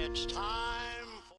It's time for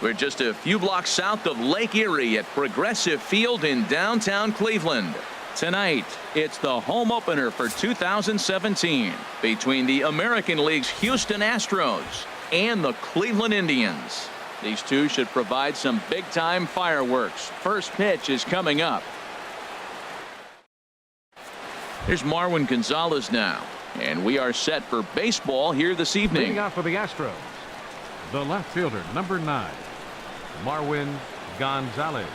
We're just a few blocks south of Lake Erie at Progressive Field in downtown Cleveland. Tonight, it's the home opener for 2017 between the American League's Houston Astros and the Cleveland Indians. These two should provide some big-time fireworks. First pitch is coming up. Here's Marwin Gonzalez now, and we are set for baseball here this evening. Leading off for the Astros, the left fielder, number 9, Marwin Gonzalez.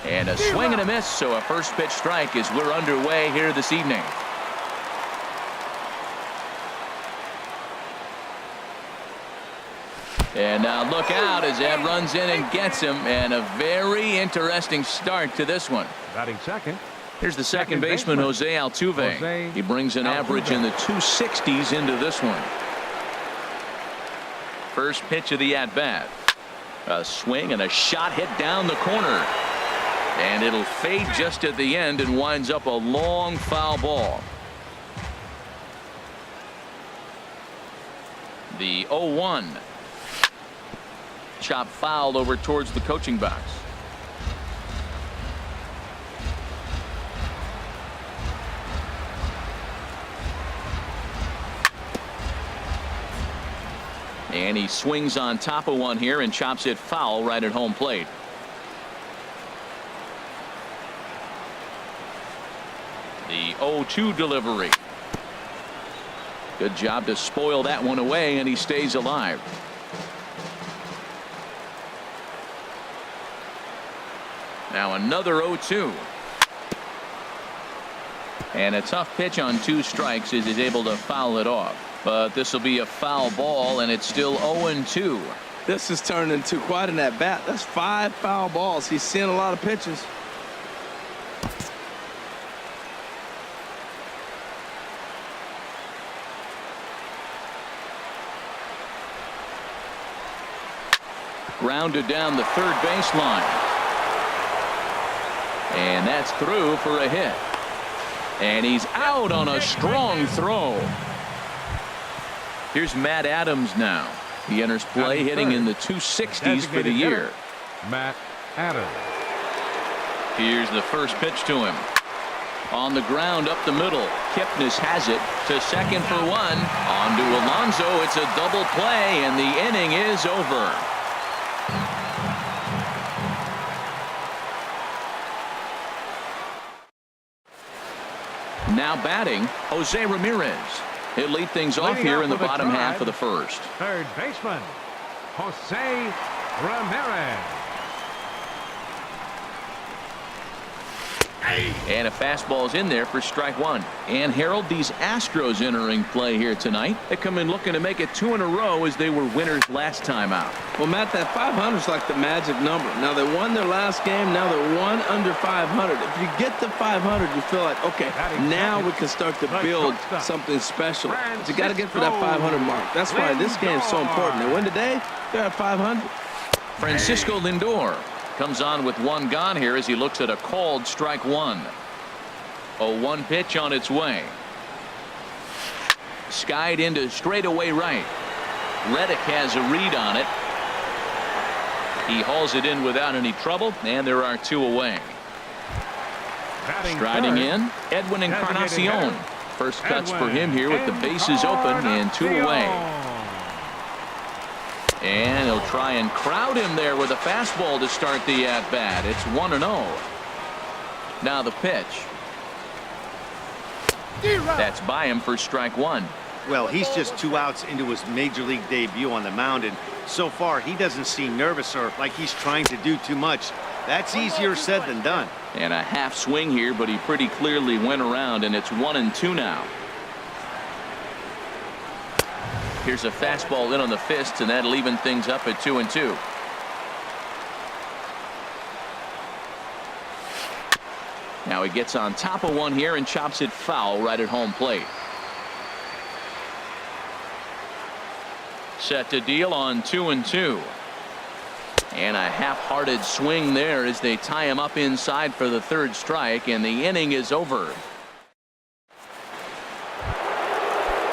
And a swing and a miss, so a first pitch strike as we're underway here this evening. And now look out as that runs in and gets him, and a very interesting start to this one. Batting second. Here's the second baseman, Jose Altuve. He brings an average in the 260s into this one. First pitch of the at-bat. A swing and a shot hit down the corner. And it'll fade just at the end and winds up a long foul ball. The 0-1. Chop foul over towards the coaching box. And he swings on top of one here and chops it foul right at home plate. The 0-2 delivery. Good job to spoil that one away, and he stays alive. Now another 0-2. And a tough pitch on 2 strikes as he's able to foul it off. But this will be a foul ball, and it's still 0-2. This has turned into quite an at-bat. That's 5 foul balls. He's seeing a lot of pitches. Grounded down the third baseline. And that's through for a hit. And he's out on a strong throw. Here's Matt Adams now. He enters play hitting in the 260s for the year. Matt Adams. Here's the first pitch to him. On the ground up the middle. Kipnis has it to second for 1. On to Alonso. It's a double play, and the inning is over. Now batting, Jose Ramirez. He'll lead things off here in the bottom half of the first. Third baseman, Jose Ramirez. And a fastball is in there for strike 1. And Harold, these Astros entering play here tonight. They come in looking to make it 2 in a row as they were winners last time out. Well, Matt, that 500 is like the magic number. Now they won their last game. Now they're 1 under 500. If you get to 500, you feel like, okay, now we can start to build something special. But you got to get for that 500 mark. That's why this game is so important. They win today, they're at 500. Francisco Lindor comes on with 1 gone here as he looks at a called strike 1. A 1 pitch on its way. Skied into straightaway right. Reddick has a read on it. He hauls it in without any trouble, and there are 2 away. Striding in, Edwin Encarnacion. First cuts for him here with the bases open and 2 away. And he'll try and crowd him there with a fastball to start the at-bat. It's 1-0. Now the pitch. That's by him for strike 1. Well, he's just 2 outs into his major league debut on the mound, and so far he doesn't seem nervous or like he's trying to do too much. That's easier said than done. And a half swing here, but he pretty clearly went around, and it's 1-2 now. Here's a fastball in on the fist, and that'll even things up at 2-2. Now he gets on top of one here and chops it foul right at home plate. Set to deal on 2-2. And a half-hearted swing there as they tie him up inside for the 3rd strike, and the inning is over.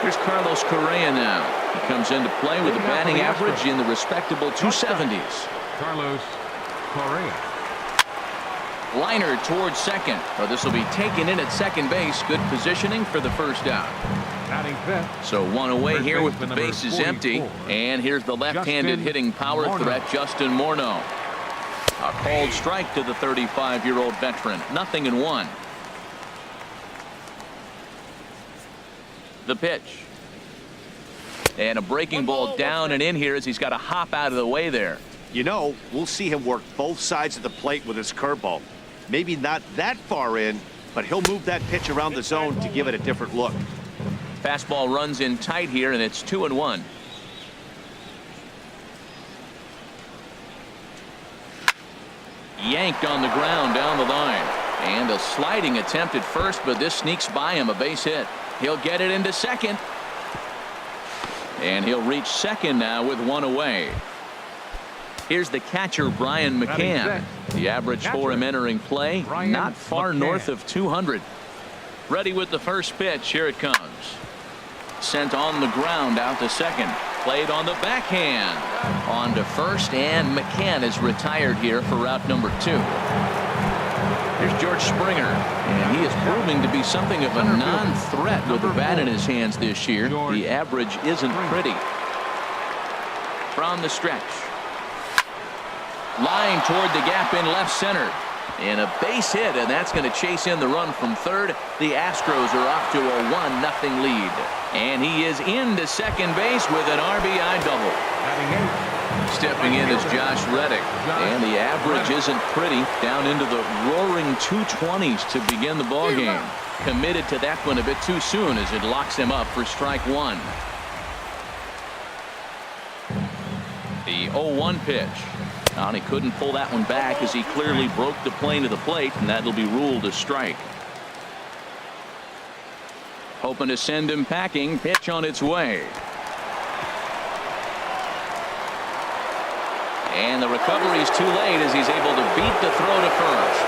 Here's Carlos Correa now. He comes into play with a batting average in the respectable 270s. Carlos Correa. Liner towards second. Well, this will be taken in at second base. Good positioning for the first out. Batting fifth. So one away First here with the baseman, bases number empty. 44. And here's the left-handed Justin hitting power Morneau. threat, Justin Morneau. A called strike to the 35-year-old veteran. 0-1. The pitch. And a breaking ball down and in here as he's got to hop out of the way there. You know, we'll see him work both sides of the plate with his curveball. Maybe not that far in, but he'll move that pitch around the zone to give it a different look. Fastball runs in tight here, and it's 2-1. Yanked on the ground down the line. And a sliding attempt at first, but this sneaks by him, a base hit. He'll get it into second. And he'll reach second now with one away. Here's the catcher, Brian McCann. The average for him entering play, not far north of 200. Ready with the first pitch. Here it comes. Sent on the ground out to second. Played on the backhand. On to first, and McCann is retired here for route number 2. Here's George Springer, and he is proving to be something of a non-threat with the bat in his hands this year. The average isn't pretty. From the stretch. Line toward the gap in left center. And a base hit, and that's going to chase in the run from third. The Astros are off to a 1-0 lead. And he is into second base with an RBI double. Stepping in is Josh Reddick. And the average isn't pretty. Down into the roaring 220s to begin the ballgame. Committed to that one a bit too soon as it locks him up for strike one. The 0-1 pitch. And he couldn't pull that one back as he clearly broke the plane of the plate, and that'll be ruled a strike. Hoping to send him packing. Pitch on its way. And the recovery is too late as he's able to beat the throw to first.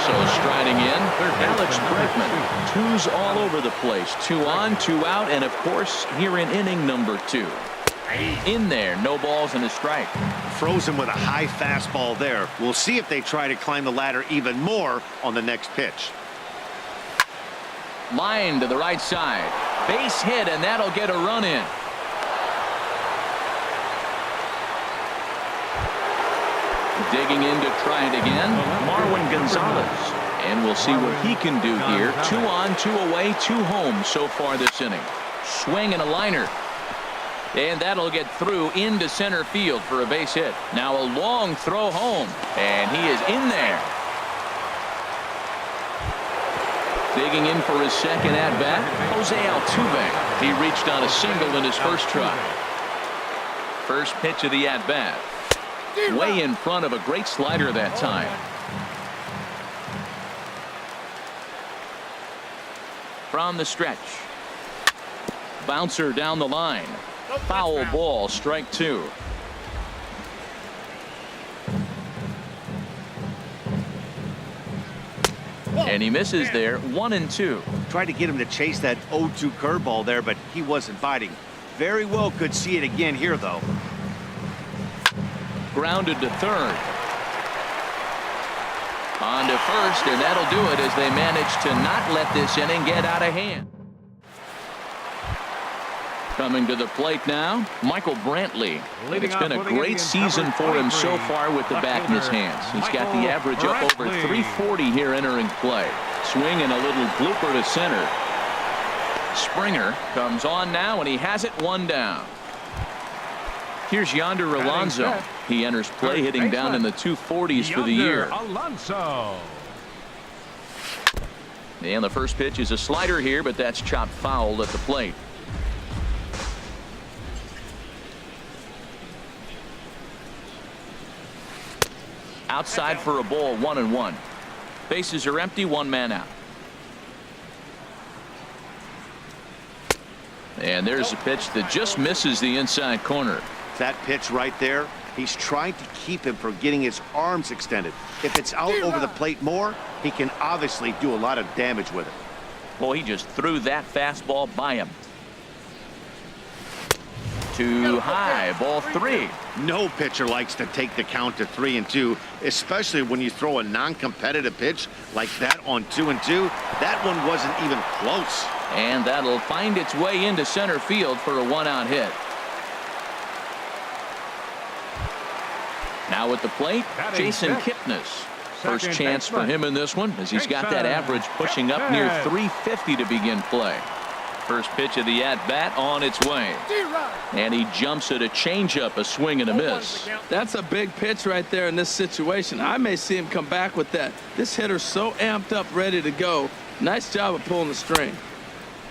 So striding in, Alex Bregman. Twos all over the place. 2 on, 2 out, and of course here in inning number 2. In there, no balls and a strike. Froze him with a high fastball there. We'll see if they try to climb the ladder even more on the next pitch. Line to the right side. Base hit, and that'll get a run in. Digging in to try it again, Marwin Gonzalez. And we'll see what he can do here. 2 on, 2 away, 2 home so far this inning. Swing and a liner. And that'll get through into center field for a base hit. Now a long throw home. And he is in there. Digging in for his second at-bat, Jose Altuve. He reached on a single in his first try. First pitch of the at-bat. Way in front of a great slider that time. From the stretch. Bouncer down the line. Foul ball, strike 2. And he misses there. 1-2. Tried to get him to chase that 0-2 curveball there, but he wasn't biting. Very well could see it again here, though. Grounded to third. On to first, and that'll do it as they manage to not let this inning get out of hand. Coming to the plate now, Michael Brantley. It's been a great season for him so far with the bat in his hands. He's got the average up over 340 here entering play. Swing and a little blooper to center. Springer comes on now, and he has it 1 down. Here's Yonder Alonso. He enters play hitting down in the 240s for the year. And the first pitch is a slider here, but that's chopped foul at the plate. Outside for a ball, 1-1. Bases are empty, 1 man out. And there's a pitch that just misses the inside corner. That pitch right there, he's trying to keep him from getting his arms extended. If it's out over the plate more, he can obviously do a lot of damage with it. Boy, he just threw that fastball by him. Too high, ball 3. No pitcher likes to take the count to 3-2, especially when you throw a non-competitive pitch like that on 2-2. That one wasn't even close. And that'll find its way into center field for a 1-out hit. Now at the plate, Jason Kipnis. First chance for him in this one, as he's got that average pushing up near 350 to begin play. First pitch of the at-bat on its way. And he jumps at a changeup, a swing and a miss. That's a big pitch right there in this situation. I may see him come back with that. This hitter's so amped up, ready to go. Nice job of pulling the string.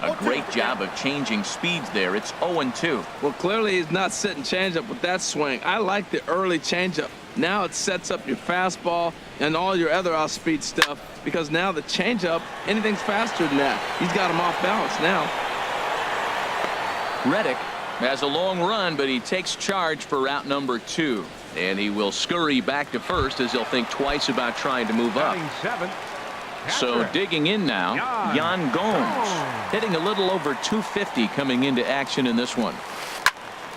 A great job of changing speeds there. It's 0-2. Well, clearly he's not sitting changeup with that swing. I like the early changeup. Now it sets up your fastball and all your other off-speed stuff, because now the changeup, anything's faster than that. He's got him off balance now. Reddick has a long run, but he takes charge for route number 2. And he will scurry back to first, as he'll think twice about trying to move up. So digging in now, Yan Gomes, hitting a little over 250 coming into action in this one.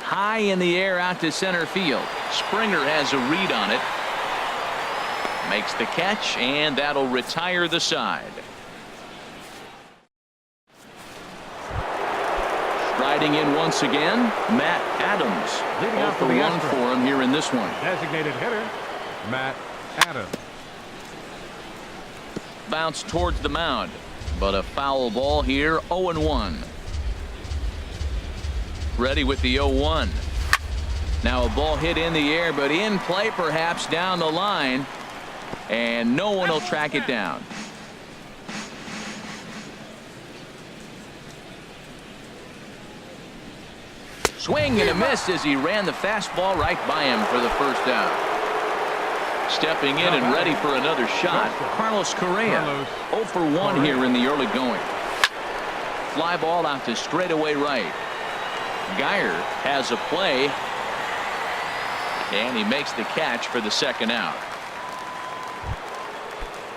High in the air out to center field. Springer has a read on it. Makes the catch, and that'll retire the side. Riding in once again, Matt Adams. 0 for 1 for him here in this one. Designated hitter, Matt Adams. Bounce towards the mound, but a foul ball here. 0-1. Ready with the 0-1. Now a ball hit in the air, but in play perhaps down the line, and no one will track it down. Swing and a miss as he ran the fastball right by him for the first out. Stepping in and ready for another shot, Carlos Correa. 0 for 1 here in the early going. Fly ball out to straightaway right. Geyer has a play, and he makes the catch for the second out.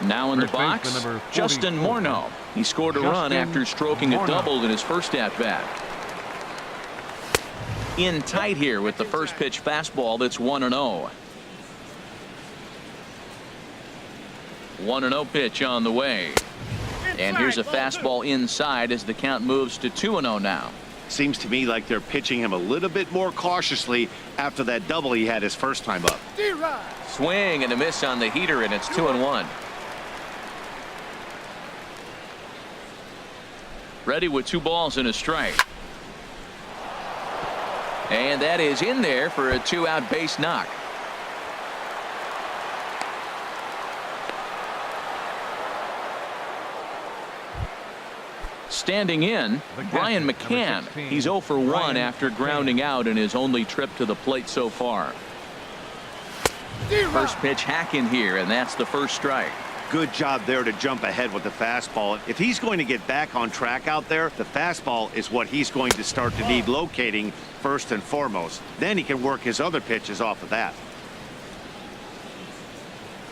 Now in the box, Justin Morneau. He scored a run after stroking a double in his first at-bat. In tight here with the first pitch fastball. That's 1-0. 1-0 pitch on the way. And here's a fastball inside as the count moves to 2-0 now. Seems to me like they're pitching him a little bit more cautiously after that double he had his first time up. Swing and a miss on the heater, and it's 2-1. Ready with 2 balls and a strike. And that is in there for a 2-out base knock. Standing in, Brian McCann. He's 0 for 1 after grounding out in his only trip to the plate so far. First pitch hack in here, and that's the first strike. Good job there to jump ahead with the fastball. If he's going to get back on track out there, the fastball is what he's going to start to need locating first and foremost. Then he can work his other pitches off of that.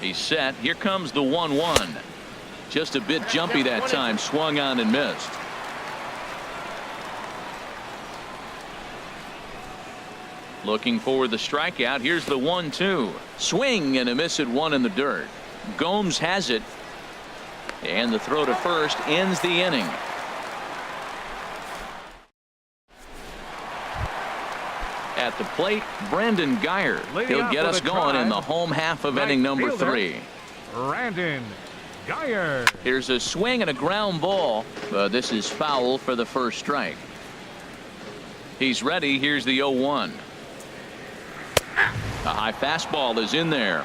He's set. Here comes the 1-1. Just a bit jumpy that time. Swung on and missed. Looking for the strikeout. Here's the 1-2. Swing and a miss at 1 in the dirt. Gomes has it, and the throw to first ends the inning. At the plate, Brandon Geyer. He'll get us going in the home half of inning number 3. Brandon Geyer. Here's a swing and a ground ball, but this is foul for the first strike. He's ready. Here's the 0-1. A high fastball is in there.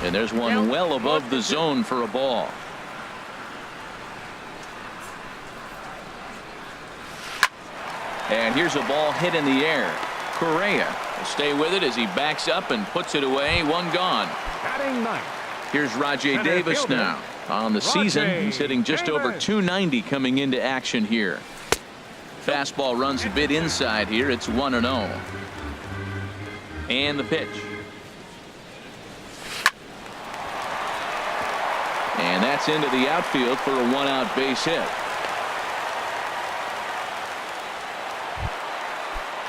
And there's one well above the zone for a ball. And here's a ball hit in the air. Correa will stay with it as he backs up and puts it away. 1 gone. Batting ninth. Here's Rajay Davis now. On the season, he's hitting just over 290 coming into action here. Fastball runs a bit inside here. It's 1-0. And the pitch. And that's into the outfield for a one-out base hit.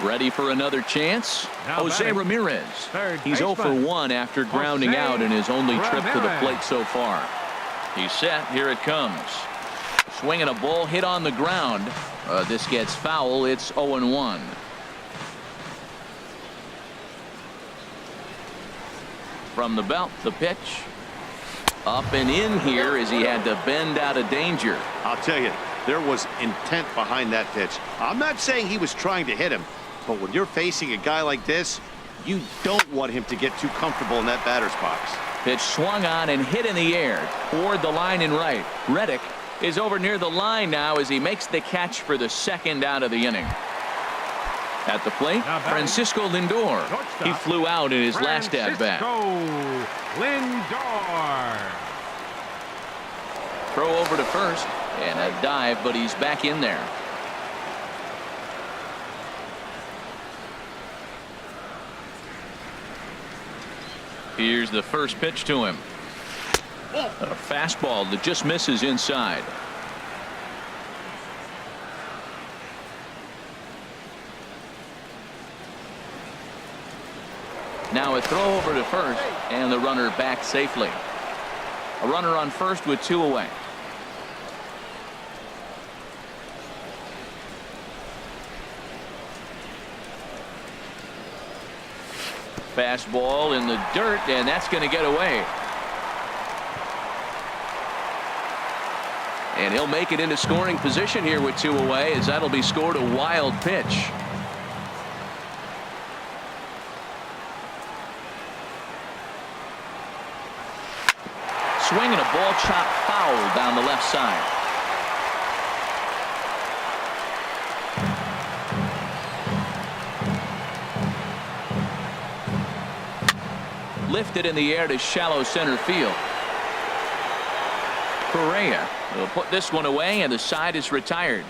Ready for another chance? Now Jose batting, Ramirez. He's 0 for 1 after grounding out in his only trip to the plate so far. He's set. Here it comes. Swinging a ball hit on the ground. This gets foul. It's 0-1. From the belt, the pitch. Up and in here as he had to bend out of danger. I'll tell you, there was intent behind that pitch. I'm not saying he was trying to hit him, but when you're facing a guy like this, you don't want him to get too comfortable in that batter's box. Pitch swung on and hit in the air toward the line and right. Reddick is over near the line now as he makes the catch for the second out of the inning. At the plate, Francisco Lindor. He flew out in his last at-bat. Lindor. Throw over to first and a dive, but he's back in there. Here's the first pitch to him. A fastball that just misses inside. Now a throw over to first and the runner back safely. A runner on first with 2 away. Fastball in the dirt, and that's going to get away. And he'll make it into scoring position here with 2 away, as that'll be scored a wild pitch. Swinging a ball chopped foul down the left side. Lifted in the air to shallow center field. Correa will put this one away, and the side is retired.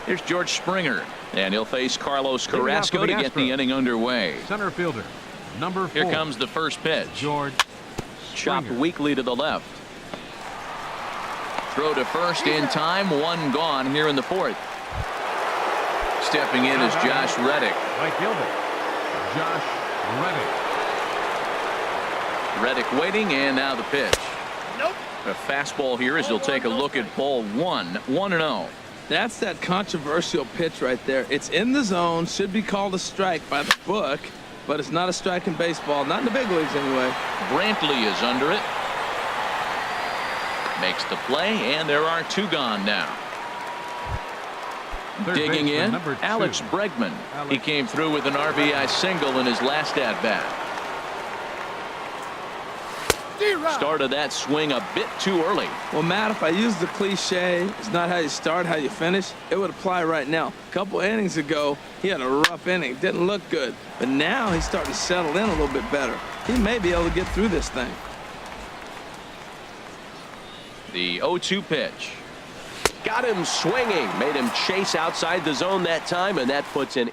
Here's George Springer, and he'll face Carlos Carrasco to get the inning underway. Center fielder, number 4. Here comes the first pitch. George Chopped Springer. weakly to the left. Throw to first in time. 1 gone here in the 4th. Stepping in is Josh Reddick. Right fielder, Josh Reddick. Reddick waiting, and now the pitch. Nope. A fastball here as he'll take a look at ball 1. 1-0. That's that controversial pitch right there. It's in the zone, should be called a strike by the book, but it's not a strike in baseball, not in the big leagues anyway. Brantley is under it. Makes the play, and there are 2 gone now. Third Digging in, number 2. Alex Bregman. He came through with an RBI single in his last at-bat. Started that swing a bit too early. Well, Matt, if I use the cliche, it's not how you start, how you finish, it would apply right now. A couple innings ago, he had a rough inning. Didn't look good. But now he's starting to settle in a little bit better. He may be able to get through this thing. The 0-2 pitch. Got him swinging. Made him chase outside the zone that time, and that puts an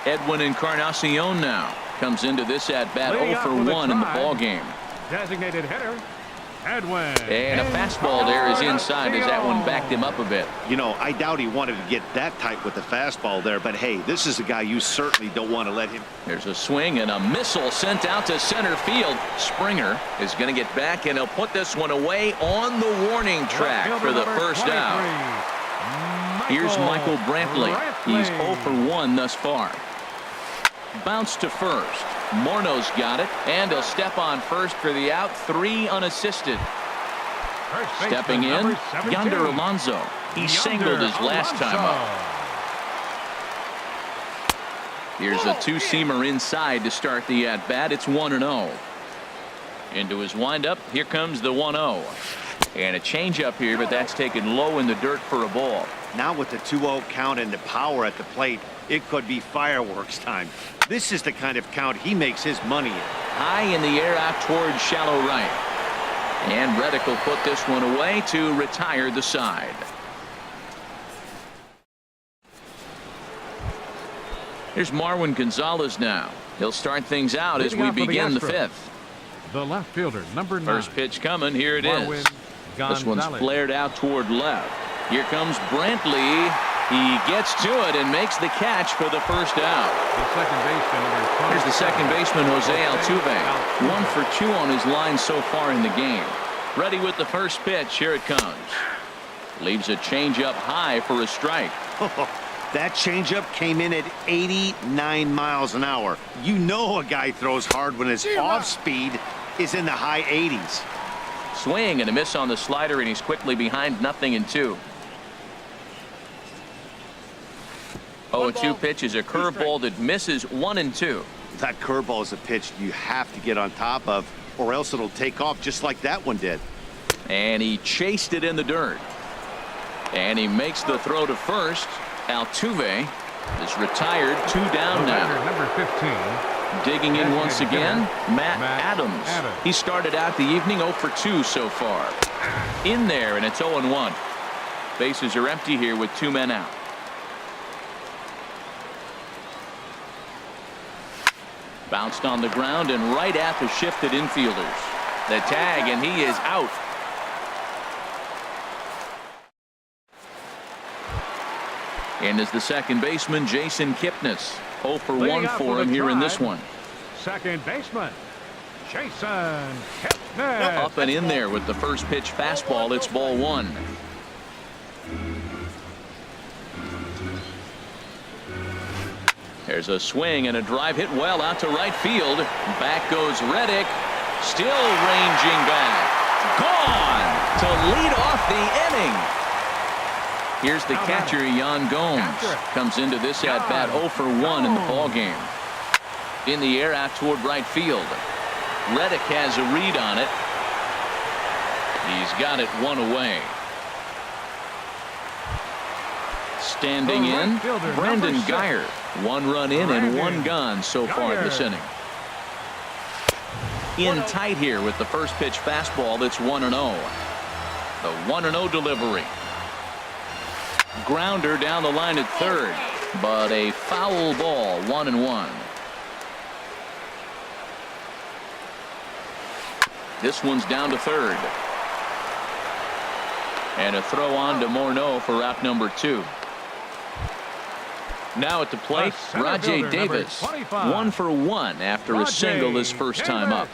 Edwin Encarnacion now comes into this at-bat 0 for 1 in the ball game. Designated hitter, Edwin. And a fastball there is inside as that one backed him up a bit. You know, I doubt he wanted to get that tight with the fastball there, but hey, this is a guy you certainly don't want to let him. There's a swing and a missile sent out to center field. Springer is going to get back, and he'll put this one away on the warning track for the first out. Here's Michael Brantley. He's 0 for 1 thus far. Bounce to first. Morno's got it, and he'll step on first for the out. 3 unassisted. Stepping in, Yonder Alonso. He singled his last time up. Here's a 2-seamer inside to start the at-bat. It's 1-0. Into his windup, here comes the 1-0. And a changeup here, but that's taken low in the dirt for a ball. Now with the 2-0 count and the power at the plate, it could be fireworks time. This is the kind of count he makes his money in. High in the air out towards shallow right. And Reddick will put this one away to retire the side. Here's Marwin Gonzalez now. He'll start things out as we begin the fifth. The left fielder, number 9. First pitch coming. Here it Marwin is. This one's Gonzalez. flared out toward left. Here comes Brantley. He gets to it and makes the catch for the first out. The second baseman, number Here's the second baseman, Jose Altuve. 1 for 2 on his line so far in the game. Ready with the first pitch. Here it comes. Leaves a changeup high for a strike. That changeup came in at 89 miles an hour. You know a guy throws hard when his off speed is in the high 80s. Swing and a miss on the slider, and he's quickly behind 0-2. 0-2 pitch is a curveball that misses 1-2. That curveball is a pitch you have to get on top of, or else it'll take off just like that one did. And he chased it in the dirt. And he makes the throw to first. Altuve is retired. 2 down now. number 15. Digging in once again, Matt Adams. He started out the evening 0 for 2 so far. In there, and it's 0-1. Bases are empty here with 2 men out. Bounced on the ground and right at the shifted infielders. The tag, and he is out. And is the second baseman, Jason Kipnis. 0 for 1 for him here in this one. Second baseman, Jason Kipnis. Up and in there with the first pitch fastball. It's ball 1. There's a swing and a drive hit well out to right field. Back goes Reddick. Still ranging back. Gone to lead off the inning. Here's the catcher, Yan Gomes. Comes into this at bat 0 for 1 in the ball game. In the air out toward right field. Reddick has a read on it. He's got it 1 away. Standing in, Brandon Geyer. 1 run in and 1 gone so far in this inning. In tight here with the first pitch fastball. That's 1-0. The 1-0 delivery. Grounder down the line at third, but a foul ball. 1-1. This one's down to third. And a throw on to Morneau for out number 2. Now at the plate, Rajay Davis. 1 for 1 after a single his first time up.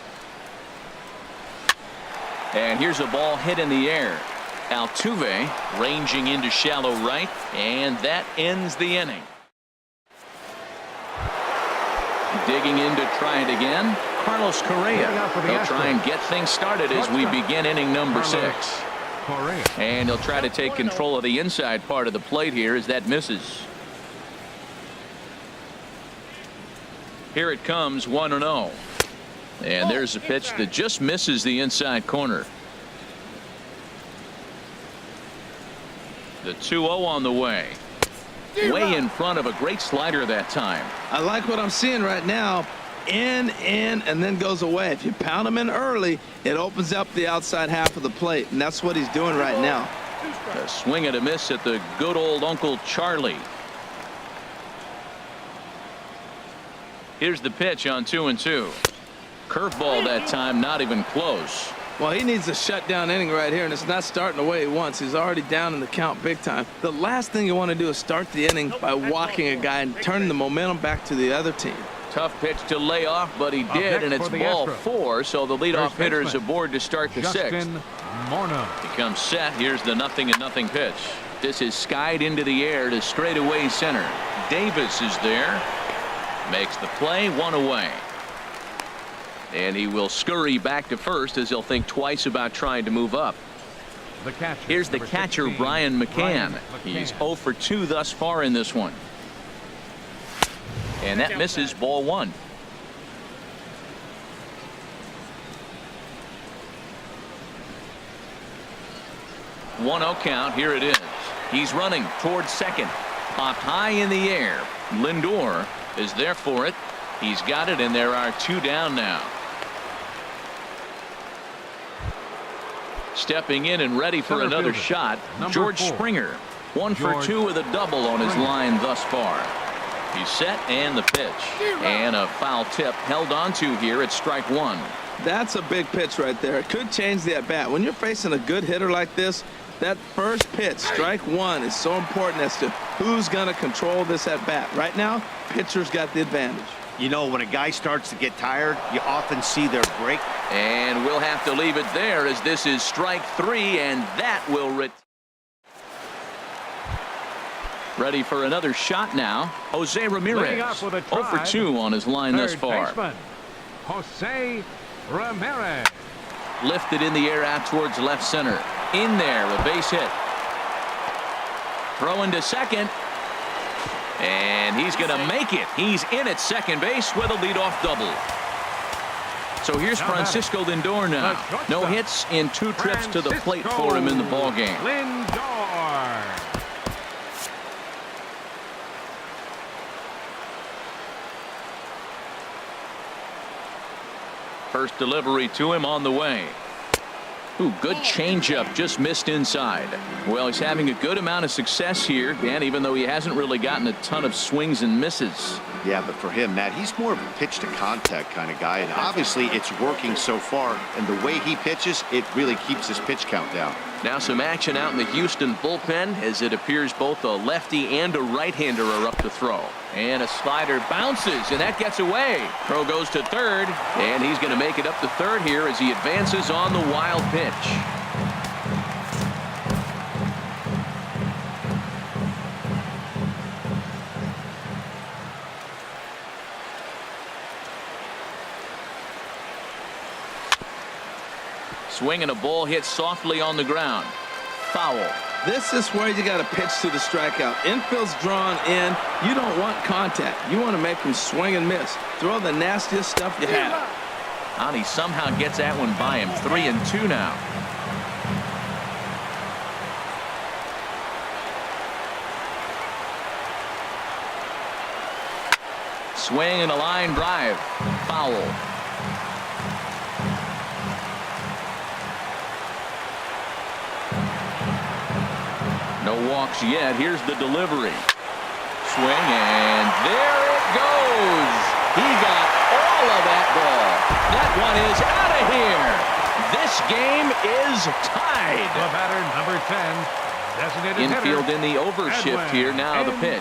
And here's a ball hit in the air. Altuve ranging into shallow right, and that ends the inning. Digging in to try it again, Carlos Correa. He'll try and get things started as we begin inning number 6. And he'll try to take control of the inside part of the plate here as that misses. Here it comes, 1-0. And there's a pitch that just misses the inside corner. The 2-0 on the way. Way in front of a great slider that time. I like what I'm seeing right now. In, and then goes away. If you pound him in early, it opens up the outside half of the plate, and that's what he's doing right now. A swing and a miss at the good old Uncle Charlie. Here's the pitch on 2-2. Curveball that time, not even close. Well, he needs a shutdown inning right here, and it's not starting the way he wants. He's already down in the count big time. The last thing you want to do is start the inning by walking a guy and turning the momentum back to the other team. Tough pitch to lay off, but he did, and it's ball 4, so the leadoff hitter is aboard to start the 6th. He comes set. Here's the 0-0 pitch. This is skied into the air to straightaway center. Davis is there. Makes the play, 1 away. And he will scurry back to first as he'll think twice about trying to move up. Here's the catcher, Brian McCann. He's 0 for 2 thus far in this one. And that misses, ball 1. One-0 count. Here it is. He's running towards second. Popped high in the air. Lindor is there for it. He's got it, and there are 2 down now. Stepping in and ready for another shot, George Springer. 1 for 2 with a double on his line thus far. He's set and the pitch. And a foul tip held onto here at strike one. That's a big pitch right there. It could change the at-bat. When you're facing a good hitter like this, that first pitch, strike one, is so important as to who's going to control this at-bat. Right now, pitcher's got the advantage. You know, when a guy starts to get tired, you often see their break. And we'll have to leave it there as this is strike three, and that will ready for another shot now. Jose Ramirez 0 for 2 on his line thus far. Baseman, Jose Ramirez. Lifted in the air out towards left center. In there, a base hit. Throw into second. And he's going to make it. He's in at second base with a leadoff double. So here's Francisco Lindor now. No hits in 2 trips to the plate for him in the ballgame. Lindor. First delivery to him on the way. Ooh, good changeup, just missed inside. Well, he's having a good amount of success here, Dan, even though he hasn't really gotten a ton of swings and misses. Yeah, but for him, Matt, he's more of a pitch to contact kind of guy, and obviously it's working so far, and the way he pitches, it really keeps his pitch count down. Now some action out in the Houston bullpen as it appears both a lefty and a right-hander are up to throw. And a slider bounces, and that gets away. Throw goes to third, and he's going to make it up to third here as he advances on the wild pitch. Swing and a ball hit softly on the ground. Foul. This is where you got to pitch to the strikeout. Infield's drawn in. You don't want contact. You want to make him swing and miss. Throw the nastiest stuff you have. And he somehow gets that one by him. 3-2 now. Swing and a line drive. Foul. No walks yet. Here's the delivery. Swing, and there it goes. He got all of that ball. That one is out of here. This game is tied. The batter, number 10, designated Infield hitter, in the overshift here. Now the pitch.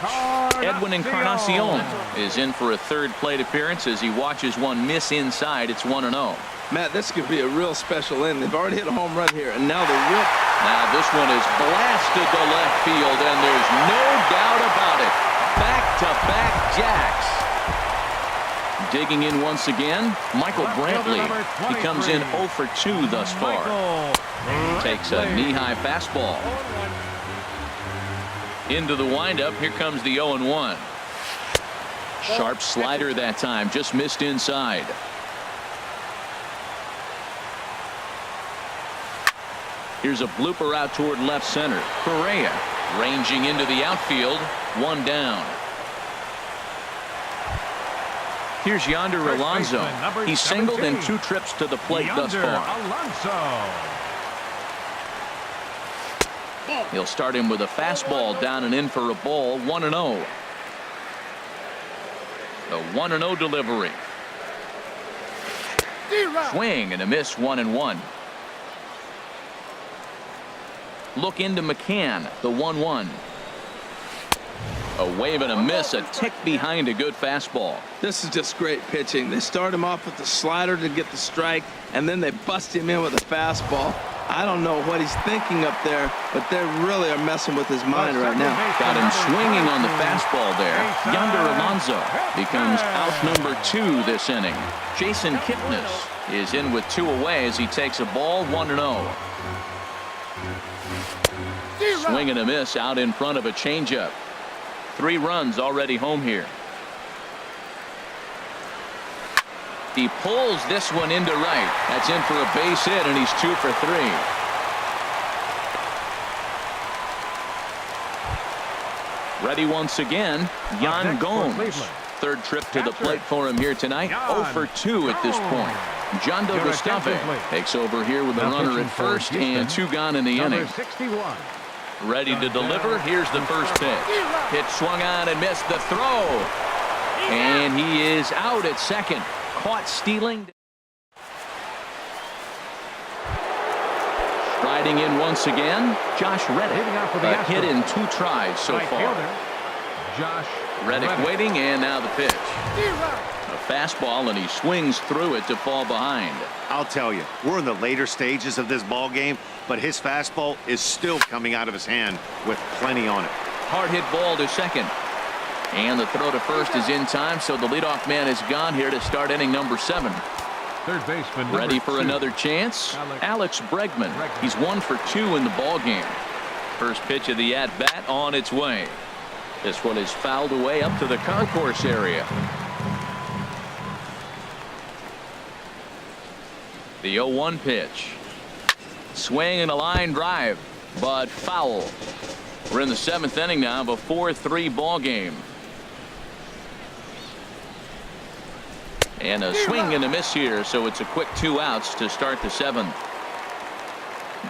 Edwin Encarnacion is in for a third plate appearance as he watches one miss inside. It's 1-0. Matt, this could be a real special inning. They've already hit a home run here, and now the rip. Now this one is blasted to left field, and there's no doubt about it. Back-to-back jacks. Digging in once again, Michael Brantley. He comes in 0 for 2 thus far. Takes a knee-high fastball. Into the windup. Here comes the 0-1. Sharp slider that time. Just missed inside. Here's a blooper out toward left center. Correa ranging into the outfield. 1 down. Here's Yonder Alonso. He's singled in 2 trips to the plate thus far. He'll start him with a fastball down and in for a ball. 1-0. The 1-0 delivery. Swing and a miss. 1-1. Look into McCann. The 1-1. A wave and a miss. A tick behind a good fastball. This is just great pitching. They start him off with the slider to get the strike, and then they bust him in with a fastball. I don't know what he's thinking up there, but they really are messing with his mind right now. Got him swinging on the fastball there. Yonder Alonso becomes out number 2 this inning. Jason Kipnis is in with 2 away as he takes a ball. 1-0. Swing and a miss out in front of a changeup. 3 runs already home here. He pulls this one into right. That's in for a base hit, and he's 2 for 3. Ready once again, Yan Gomes. Third trip to the plate for him here tonight. 0 for 2 at this point. Jondo Gustave takes over here with a runner at first and 2 gone in the inning. 61. Ready to deliver. Here's the first pitch. Pitch swung on and missed the throw. And he is out at second. Caught stealing. Riding in once again, Josh Reddick. A hit in 2 tries so far. Josh Reddick waiting, and now the pitch. A fastball, and he swings through it to fall behind. I'll tell you, we're in the later stages of this ball game, but his fastball is still coming out of his hand with plenty on it. Hard hit ball to second. And the throw to first is in time, so the leadoff man is gone here to start inning number 7. Third baseman Ready for 2. another chance. Alex Bregman. He's 1 for 2 in the ball game. First pitch of the at-bat on its way. This one is fouled away up to the concourse area. The 0-1 pitch. Swing and a line drive, but foul. We're in the 7th inning now of a 4-3 ball game. And a swing and a miss here, so it's a quick 2 outs to start the 7th.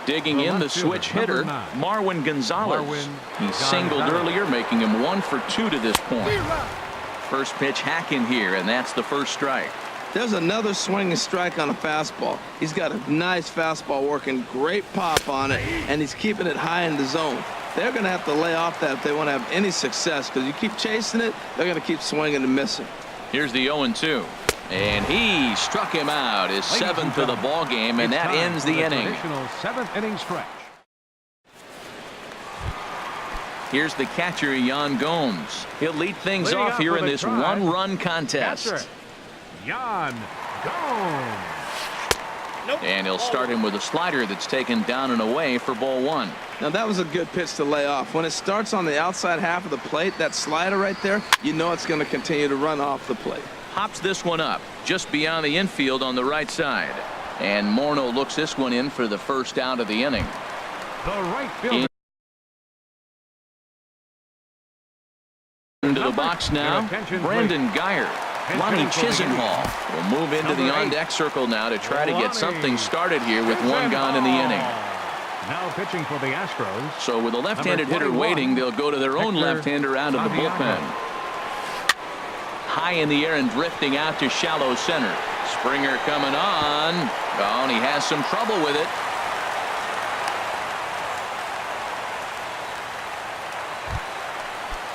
Digging in the switch hitter, Marwin Gonzalez. He singled earlier, making him 1 for 2 to this point. First pitch hack in here, and that's the first strike. There's another swinging strike on a fastball. He's got a nice fastball working, great pop on it, and he's keeping it high in the zone. They're going to have to lay off that if they want to have any success, because you keep chasing it, they're going to keep swinging and missing. Here's the 0-2. And he struck him out, his 7th of the ball game, and that ends the inning. Traditional 7th inning stretch. Here's the catcher, Yan Gomes. He'll lead things off here in this 1-run contest. Yan Gomes. And he'll start him with a slider that's taken down and away for ball 1. Now that was a good pitch to lay off. When it starts on the outside half of the plate, that slider right there, you know it's going to continue to run off the plate. Hops this one up just beyond the infield on the right side. And Morneau looks this one in for the first out of the inning. The right fielder. Into the box now, Brandon Geyer. Lonnie Chisenhall will move into the on-deck circle now to try to get something started here with 1 gone in the inning. Now pitching for the Astros. So with a left-handed hitter waiting, they'll go to their own left-hander out of the bullpen. High in the air and drifting out to shallow center. Springer coming on. Oh, and he has some trouble with it.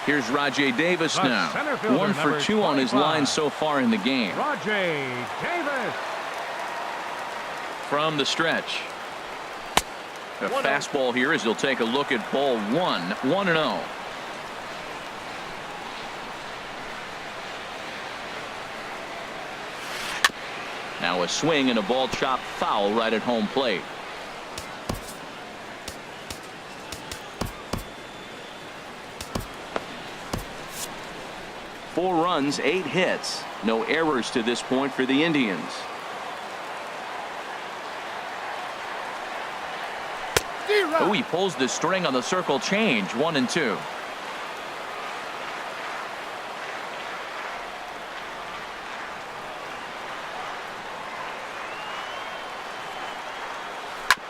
Here's Rajay Davis now. 1 for 2 on his line so far in the game. Rajay Davis. From the stretch. A fastball here as he'll take a look at ball 1. 1-0. Now a swing and a ball chopped foul right at home plate. Four runs, 8 hits. No errors to this point for the Indians. Oh, he pulls the string on the circle change. 1-2.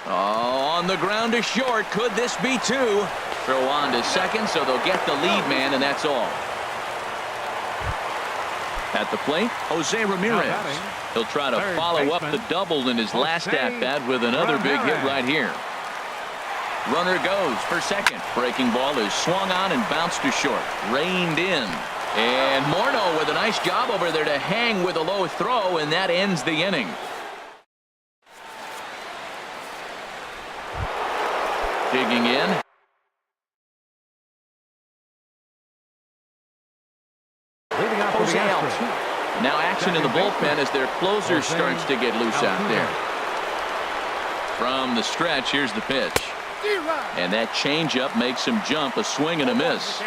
On the ground to short. Could this be 2? Throw on to second, so they'll get the lead man, and that's all. At the plate, Jose Ramirez. He'll try to follow up the double in his last at-bat with another big hit right here. Runner goes for second. Breaking ball is swung on and bounced to short. Reined in. And Morneau with a nice job over there to hang with a low throw, and that ends the inning. Digging in. Jose Altuve. Now action in the bullpen as their closer starts to get loose out there. From the stretch, here's the pitch. And that changeup makes him jump. A swing and a miss.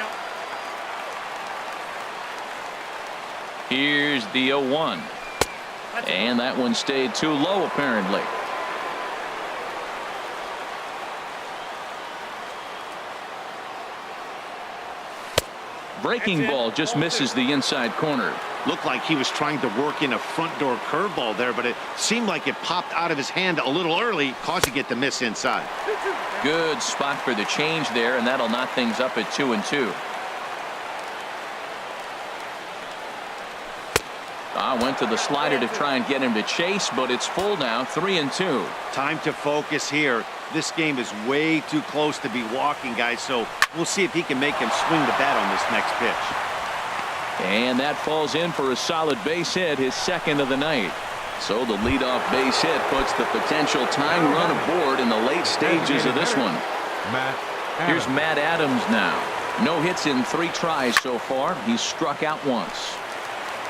Here's the 0-1. And that one stayed too low apparently. Breaking ball just misses the inside corner. Looked like he was trying to work in a front door curveball there, but it seemed like it popped out of his hand a little early, causing it to miss inside. Good spot for the change there, and that'll knock things up at 2-2. Went to the slider to try and get him to chase, but it's full now, 3-2. Time to focus here. This game is way too close to be walking, guys, so we'll see if he can make him swing the bat on this next pitch. And that falls in for a solid base hit, his second of the night. So the leadoff base hit puts the potential tying run aboard in the late stages of this one. Here's Matt Adams now. No hits in 3 tries so far. He's struck out once.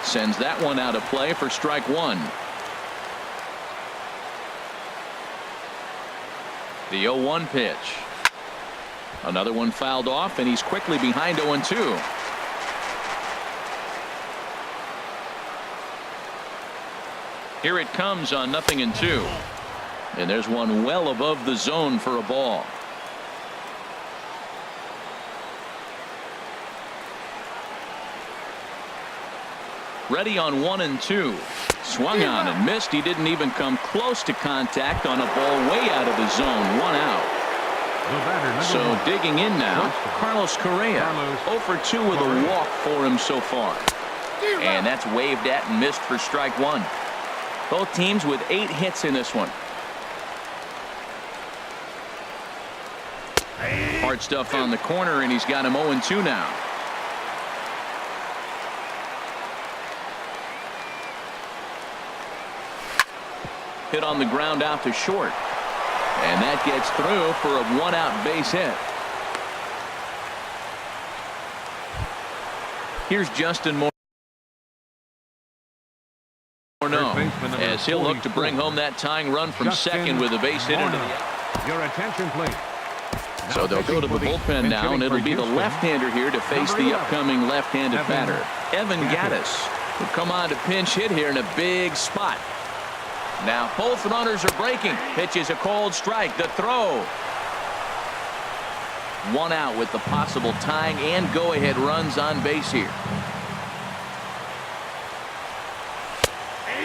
Sends that one out of play for strike 1. The 0-1 pitch. Another one fouled off, and he's quickly behind 0-2. Here it comes on 0-2. And there's one well above the zone for a ball. Ready on 1-2. Swung on and missed. He didn't even come close to contact on a ball way out of the zone. 1 out. So digging in now, Carlos Correa. 0 for 2 with a walk for him so far. And that's waved at and missed for strike 1. Both teams with 8 hits in this one. Hard stuff on the corner, and he's got him 0-2 now. Hit on the ground out to short. And that gets through for a 1-out base hit. Here's Justin Moore. As he'll look to bring home that tying run from second with a base hit into the. Your attention, please. So they'll go to the bullpen now, and it'll be the left-hander here to face the upcoming left-handed batter. Evan Gattis will come on to pinch hit here in a big spot. Now both runners are breaking. Pitch is a cold strike. The throw. 1 out with the possible tying and go-ahead runs on base here.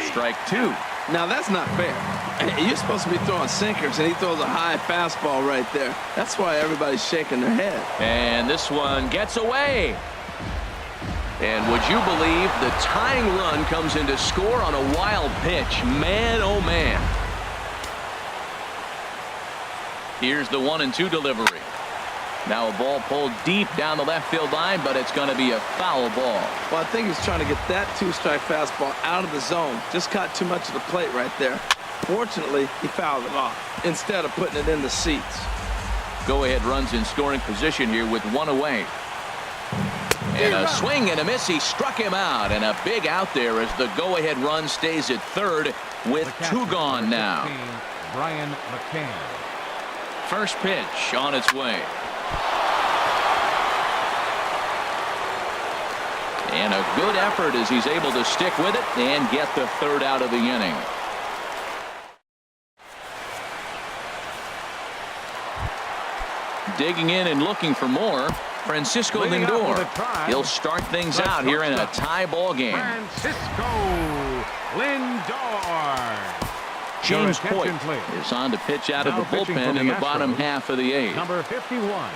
Strike 2. Now that's not fair. You're supposed to be throwing sinkers, and he throws a high fastball right there. That's why everybody's shaking their head. And this one gets away. And would you believe the tying run comes in to score on a wild pitch? Man, oh man. Here's the 1-2 delivery. Now a ball pulled deep down the left field line, but it's going to be a foul ball. Well, I think he's trying to get that 2-strike fastball out of the zone. Just caught too much of the plate right there. Fortunately, he fouled it off instead of putting it in the seats. Go-ahead runs in scoring position here with 1 away. And a swing and a miss. He struck him out, and a big out there as the go-ahead run stays at third with 2 gone now. Brian McCann. First pitch on its way. And a good effort as he's able to stick with it and get the 3rd out of the inning. Digging in and looking for more, Francisco Lindor. He'll start things out here in a tie ball game. Francisco Lindor. James Hoyt is on to pitch out of the bullpen in the bottom half of the 8th. Number 51,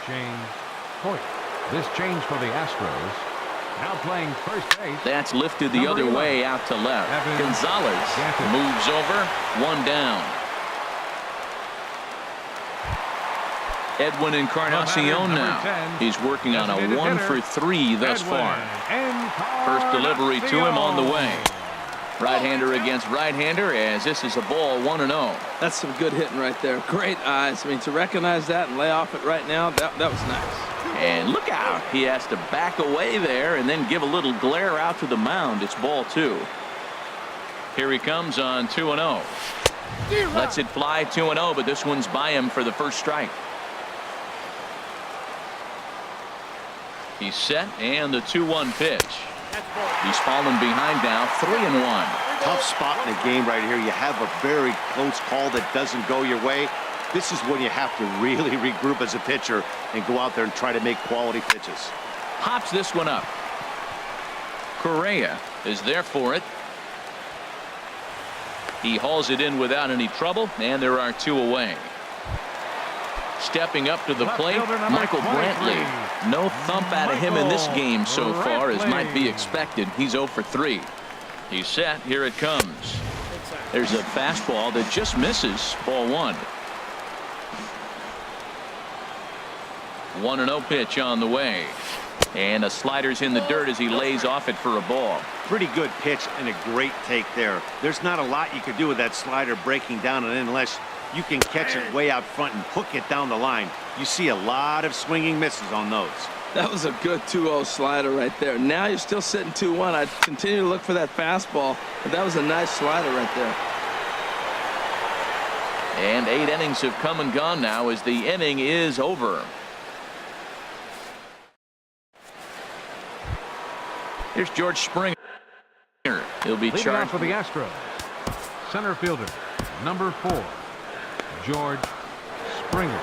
James Hoyt. This change for the Astros. Now playing first base. That's lifted the other way out to left. Gonzalez moves over, 1 down. Edwin Encarnacion now. He's working on a 1 for 3 thus far. First delivery to him on the way. Right-hander against right-hander as this is a ball 1-0. That's some good hitting right there. Great eyes. I mean, to recognize that and lay off it right now, that was nice. And look out. He has to back away there and then give a little glare out to the mound. It's ball 2. Here he comes on 2-0. Lets it fly 2-0, but this one's by him for the first strike. He's set, and the 2-1 pitch. He's fallen behind now, 3-1. Tough spot in the game right here. You have a very close call that doesn't go your way. This is when you have to really regroup as a pitcher and go out there and try to make quality pitches. Pops this one up. Correa is there for it. He hauls it in without any trouble, and there are 2 away. Stepping up to the plate, Michael Brantley. No thump out of him in this game so far, as might be expected. He's 0 for 3. He's set. Here it comes. There's a fastball that just misses. Ball 1. 1-0 pitch on the way. And a slider's in the dirt as he lays off it for a ball. Pretty good pitch and a great take there. There's not a lot you could do with that slider breaking down and in unless you can catch it way out front and hook it down the line. You see a lot of swinging misses on those. That was a good 2-0 slider right there. Now you're still sitting 2-1. I'd continue to look for that fastball, but that was a nice slider right there. And 8 innings have come and gone now as the inning is over. Here's George Springer. He'll be Leading charged off for the Astros, center fielder, number 4, George Springer.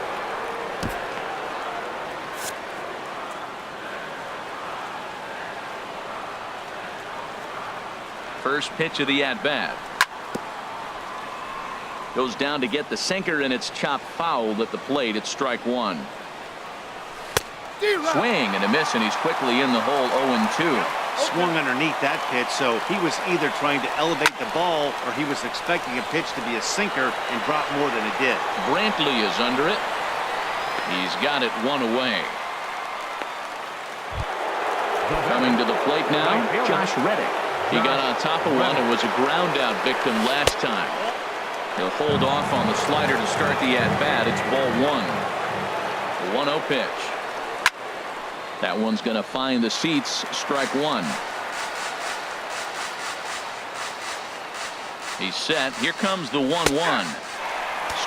First pitch of the at-bat. Goes down to get the sinker, and it's chopped foul at the plate. It's strike 1. Swing and a miss, and he's quickly in the hole. 0-2. Swung underneath that pitch, so he was either trying to elevate the ball or he was expecting a pitch to be a sinker and drop more than it did. Brantley is under it. He's got it 1 away. Coming to the plate now, Josh Reddick. He got on top of one and was a ground out victim last time. He'll hold off on the slider to start the at-bat. It's ball 1. 1-0 pitch. That one's going to find the seats. Strike 1. He's set. Here comes the 1-1.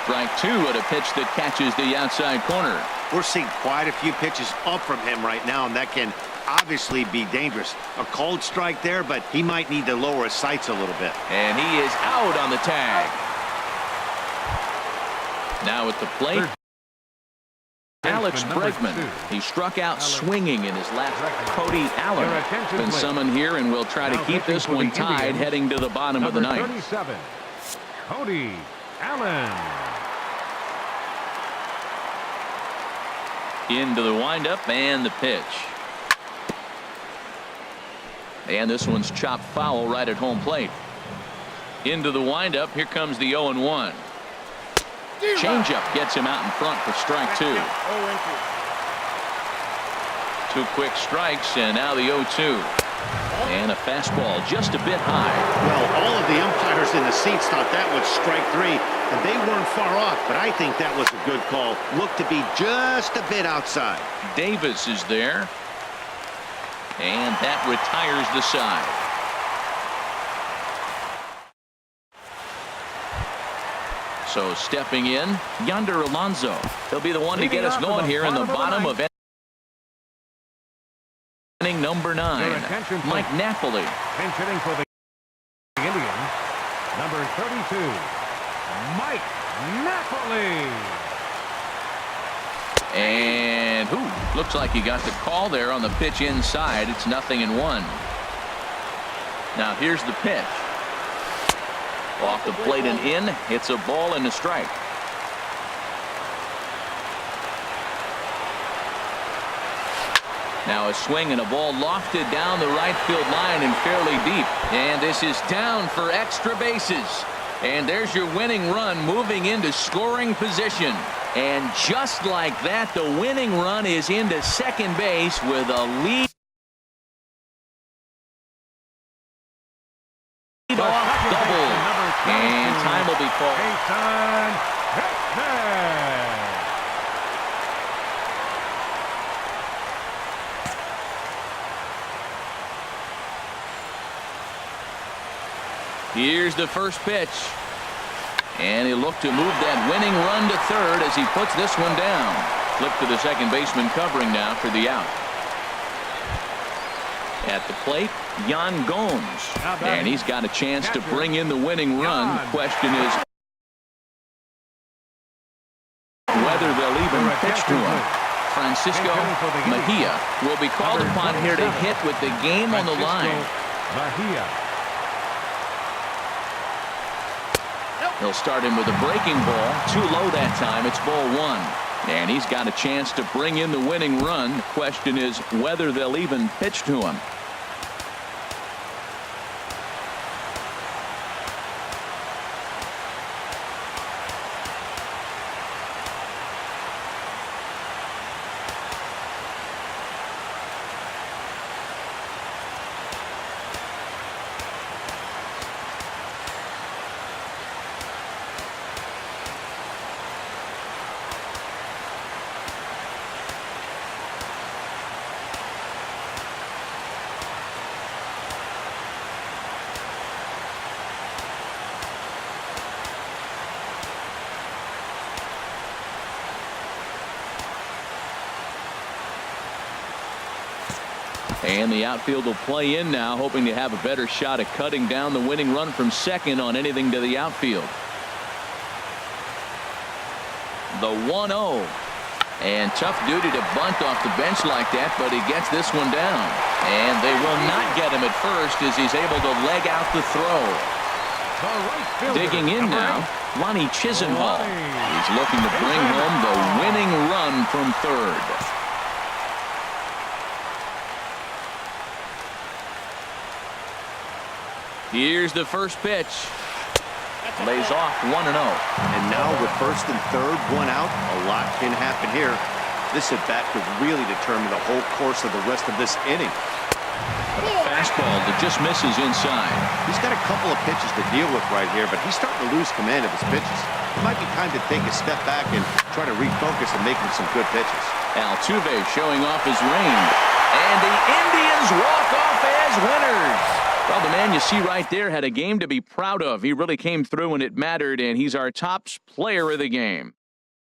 Strike 2 at a pitch that catches the outside corner. We're seeing quite a few pitches up from him right now, and that can obviously be dangerous. A cold strike there, but he might need to lower his sights a little bit. And he is out on the tag. Now at the plate, Alex Bregman. He struck out swinging in his last. Cody Allen been summoned here, and we'll try to keep this one tied heading to the bottom of the ninth. 37, Cody Allen. Into the windup and the pitch. And this one's chopped foul right at home plate. Into the windup. Here comes the 0-1. Changeup gets him out in front for strike 2. 2 quick strikes, and now the 0-2. And a fastball just a bit high. Well, all of the umpires in the seats thought that was strike 3, and they weren't far off, but I think that was a good call. Looked to be just a bit outside. Davis is there. And that retires the side. So stepping in, Yonder Alonso. He'll be the one to get us going here in the bottom of inning number 9. Mike Napoli. Pinch hitting for the Indians, number 32, Mike Napoli. And looks like he got the call there on the pitch inside. It's 0-1. Now here's the pitch. Off the plate and in. It's a ball and a strike. Now a swing and a ball lofted down the right field line and fairly deep. And this is down for extra bases. And there's your winning run moving into scoring position. And just like that, the winning run is into second base with a lead off double. And time will be called. Here's the first pitch. And he'll look to move that winning run to third as he puts this one down. Flip to the second baseman covering now for the out. At the plate, Yan Gomes. And he's got a chance to bring in the winning run. The question is whether they'll even pitch to him. Francisco Mejia will be called upon here to hit with the game on the line. Mejia. He'll start him with a breaking ball. Too low that time. It's ball one. And he's got a chance to bring in the winning run. The question is whether they'll even pitch to him. And the outfield will play in now, hoping to have a better shot at cutting down the winning run from second on anything to the outfield. The 1-0. And tough duty to bunt off the bench like that, but he gets this one down. And they will not get him at first as he's able to leg out the throw. Digging in now, Lonnie Chisenhall. He's looking to bring home the winning run from third. Here's the first pitch. Lays off 1-0. And now with first and third, one out, a lot can happen here. This at bat could really determine the whole course of the rest of this inning. Fastball that just misses inside. He's got a couple of pitches to deal with right here, but he's starting to lose command of his pitches. It might be time to take a step back and try to refocus and make him some good pitches. Altuve showing off his range. And the Indians walk off as winners. Well, the man you see right there had a game to be proud of. He really came through when it mattered, and he's our top player of the game.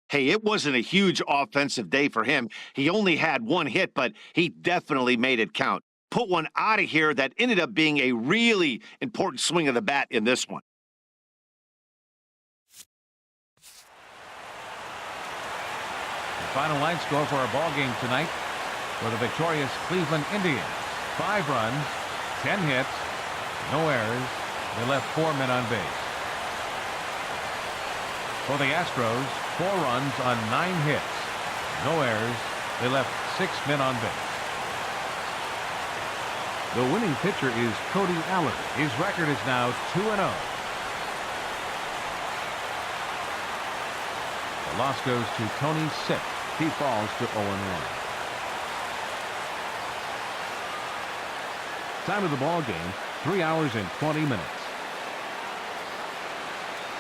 Hey, it wasn't a huge offensive day for him. He only had one hit, but he definitely made it count. Put one out of here that ended up being a really important swing of the bat in this one. The final line score for our ball game tonight for the victorious Cleveland Indians. 5 runs, 10 hits, no errors. They left 4 men on base. For the Astros, 4 runs on 9 hits, no errors. They left 6 men on base. The winning pitcher is Cody Allen. His record is now 2-0. The loss goes to Tony Sick. He falls to 0-1. Time of the ball game, 3 hours and 20 minutes.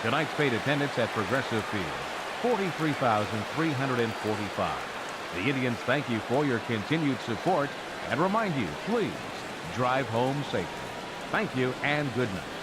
Tonight's paid attendance at Progressive Field, 43,345. The Indians thank you for your continued support and remind you, please drive home safely. Thank you and good night.